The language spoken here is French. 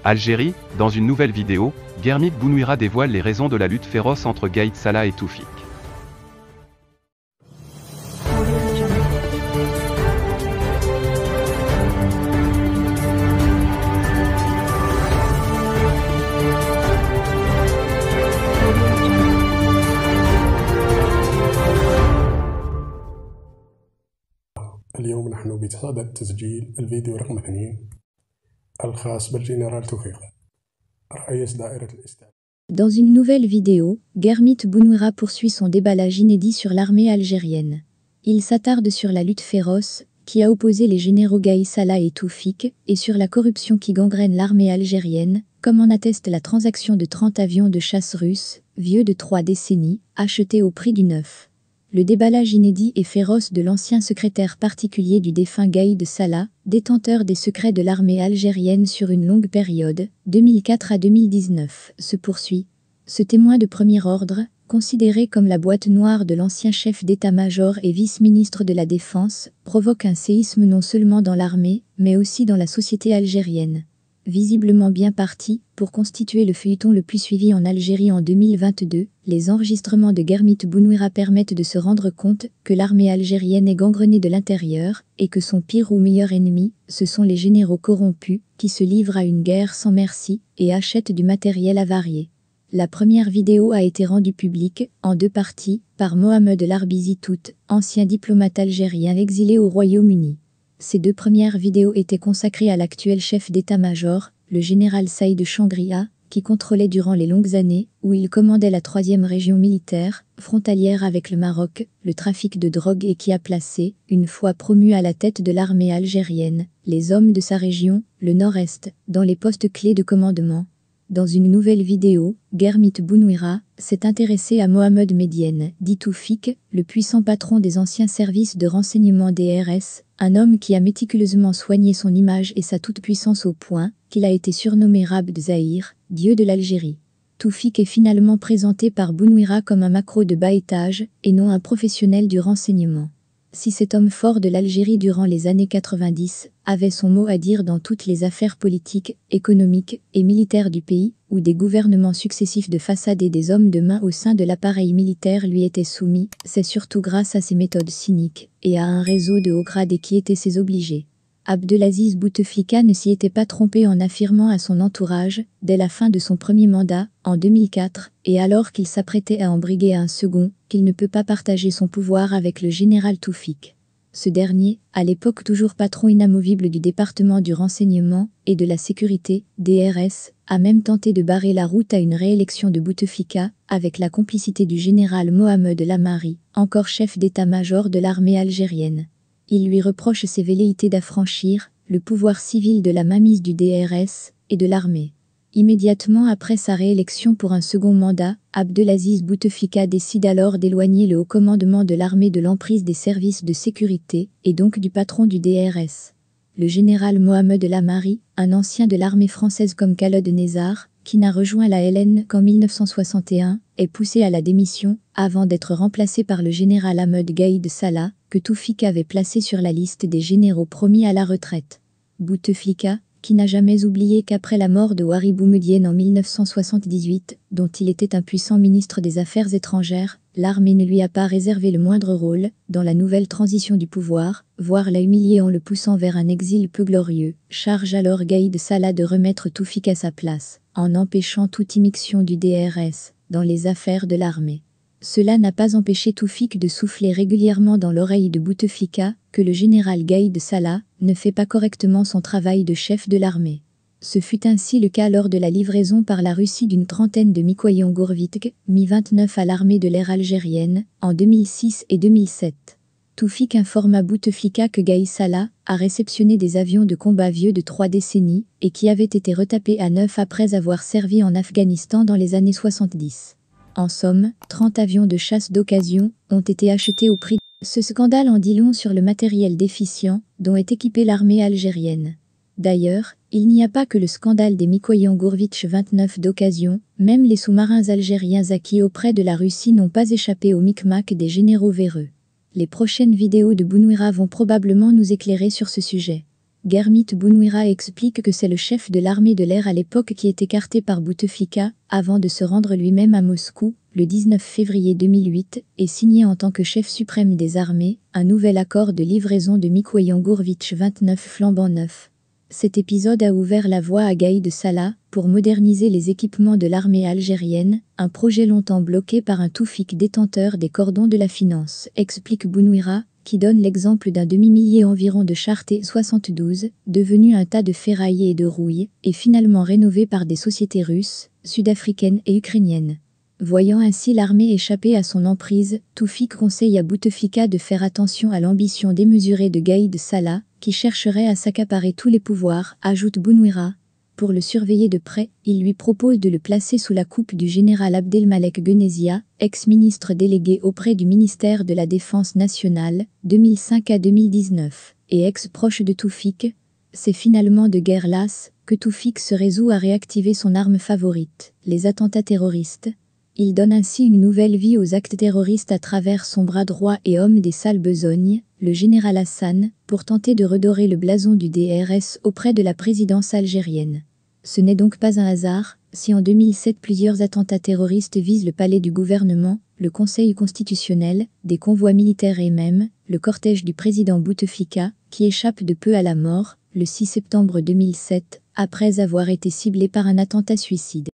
Algérie, dans une nouvelle vidéo, Guermit Bounouira dévoile les raisons de la lutte féroce entre Gaïd Salah et Toufik. اليوم نحن بصدد تسجيل الفيديو رقم 2 الخاص بالجنرال توفيق رئيس دائرة الاستعداد. Dans une nouvelle vidéo, Guermit Bounouira poursuit son déballage inédit sur l'armée algérienne. Il s'attarde sur la lutte féroce qui a opposé les généraux Gaïd Salah et Toufik et sur la corruption qui gangrène l'armée algérienne, comme en atteste la transaction de 30 avions de chasse russes, vieux de 3 décennies, achetés au prix du neuf. Le déballage inédit et féroce de l'ancien secrétaire particulier du défunt Gaïd Salah, détenteur des secrets de l'armée algérienne sur une longue période, 2004 à 2019, se poursuit. Ce témoin de premier ordre, considéré comme la boîte noire de l'ancien chef d'état-major et vice-ministre de la Défense, provoque un séisme non seulement dans l'armée, mais aussi dans la société algérienne. Visiblement bien parti pour constituer le feuilleton le plus suivi en Algérie en 2022, les enregistrements de Guermit Bounouira permettent de se rendre compte que l'armée algérienne est gangrenée de l'intérieur et que son pire ou meilleur ennemi, ce sont les généraux corrompus qui se livrent à une guerre sans merci et achètent du matériel avarié. La première vidéo a été rendue publique, en 2 parties, par Mohamed Larbizi Tout, ancien diplomate algérien exilé au Royaume-Uni. Ces 2 premières vidéos étaient consacrées à l'actuel chef d'état-major, le général Saïd Changria, qui contrôlait durant les longues années, où il commandait la 3e région militaire, frontalière avec le Maroc, le trafic de drogue et qui a placé, une fois promu à la tête de l'armée algérienne, les hommes de sa région, le Nord-Est, dans les postes clés de commandement. Dans une nouvelle vidéo, Guermit Bounouira s'est intéressé à Mohamed Medienne, dit Toufik, le puissant patron des anciens services de renseignement DRS, un homme qui a méticuleusement soigné son image et sa toute-puissance au point qu'il a été surnommé Rabd Zahir, dieu de l'Algérie. Toufik est finalement présenté par Bounouira comme un macro de bas étage et non un professionnel du renseignement. Si cet homme fort de l'Algérie durant les années 90 avait son mot à dire dans toutes les affaires politiques, économiques et militaires du pays, où des gouvernements successifs de façade et des hommes de main au sein de l'appareil militaire lui étaient soumis, c'est surtout grâce à ses méthodes cyniques et à un réseau de hauts gradés qui étaient ses obligés. Abdelaziz Bouteflika ne s'y était pas trompé en affirmant à son entourage, dès la fin de son premier mandat, en 2004, et alors qu'il s'apprêtait à en briguer un second, qu'il ne peut pas partager son pouvoir avec le général Toufik. Ce dernier, à l'époque toujours patron inamovible du département du renseignement et de la sécurité, DRS, a même tenté de barrer la route à une réélection de Bouteflika, avec la complicité du général Mohamed Lamari, encore chef d'état-major de l'armée algérienne. Il lui reproche ses velléités d'affranchir le pouvoir civil de la mainmise du DRS et de l'armée. Immédiatement après sa réélection pour un second mandat, Abdelaziz Bouteflika décide alors d'éloigner le haut commandement de l'armée de l'emprise des services de sécurité et donc du patron du DRS. Le général Mohamed Lamari, un ancien de l'armée française comme Khaled Nezzar, qui n'a rejoint la LN qu'en 1961, est poussé à la démission avant d'être remplacé par le général Ahmed Gaïd Salah, que Toufik avait placé sur la liste des généraux promis à la retraite. Bouteflika, qui n'a jamais oublié qu'après la mort de Houari Boumedienne en 1978, dont il était un puissant ministre des Affaires étrangères, l'armée ne lui a pas réservé le moindre rôle dans la nouvelle transition du pouvoir, voire l'a humilié en le poussant vers un exil peu glorieux, charge alors Gaïd Salah de remettre Toufik à sa place, en empêchant toute immixtion du DRS dans les affaires de l'armée. Cela n'a pas empêché Toufik de souffler régulièrement dans l'oreille de Bouteflika que le général Gaïd Salah ne fait pas correctement son travail de chef de l'armée. Ce fut ainsi le cas lors de la livraison par la Russie d'une trentaine de Mikoyan Gourvitch, Mi-29 à l'armée de l'air algérienne, en 2006 et 2007. Toufik informa Bouteflika que Gaïd Salah a réceptionné des avions de combat vieux de 3 décennies et qui avaient été retapés à neuf après avoir servi en Afghanistan dans les années 70. En somme, 30 avions de chasse d'occasion ont été achetés au prix. Ce scandale en dit long sur le matériel déficient dont est équipée l'armée algérienne. D'ailleurs, il n'y a pas que le scandale des Mikoyan Gourvitch 29 d'occasion, même les sous-marins algériens acquis auprès de la Russie n'ont pas échappé au micmac des généraux véreux. Les prochaines vidéos de Bounouira vont probablement nous éclairer sur ce sujet. Guermit Bounouira explique que c'est le chef de l'armée de l'air à l'époque qui est écarté par Bouteflika, avant de se rendre lui-même à Moscou, le 19 février 2008, et signer en tant que chef suprême des armées, un nouvel accord de livraison de Mikoyan-Gourevitch 29 flambant neuf. Cet épisode a ouvert la voie à Gaïd Salah pour moderniser les équipements de l'armée algérienne, un projet longtemps bloqué par un Toufik détenteur des cordons de la finance, explique Bounouira, qui donne l'exemple d'un demi-millier environ de chars T-72, devenu un tas de ferrailles et de rouille, et finalement rénové par des sociétés russes, sud-africaines et ukrainiennes. Voyant ainsi l'armée échapper à son emprise, Toufik conseille à Bouteflika de faire attention à l'ambition démesurée de Gaïd Salah, qui chercherait à s'accaparer tous les pouvoirs, ajoute Bounouira. Pour le surveiller de près, il lui propose de le placer sous la coupe du général Abdelmalek Guennezia, ex-ministre délégué auprès du ministère de la Défense nationale, 2005 à 2019, et ex-proche de Toufik. C'est finalement de guerre lasse que Toufik se résout à réactiver son arme favorite, les attentats terroristes. Il donne ainsi une nouvelle vie aux actes terroristes à travers son bras droit et homme des sales besognes, le général Hassan, pour tenter de redorer le blason du DRS auprès de la présidence algérienne. Ce n'est donc pas un hasard si en 2007 plusieurs attentats terroristes visent le palais du gouvernement, le Conseil constitutionnel, des convois militaires et même le cortège du président Bouteflika, qui échappe de peu à la mort, le 6 septembre 2007, après avoir été ciblé par un attentat suicide.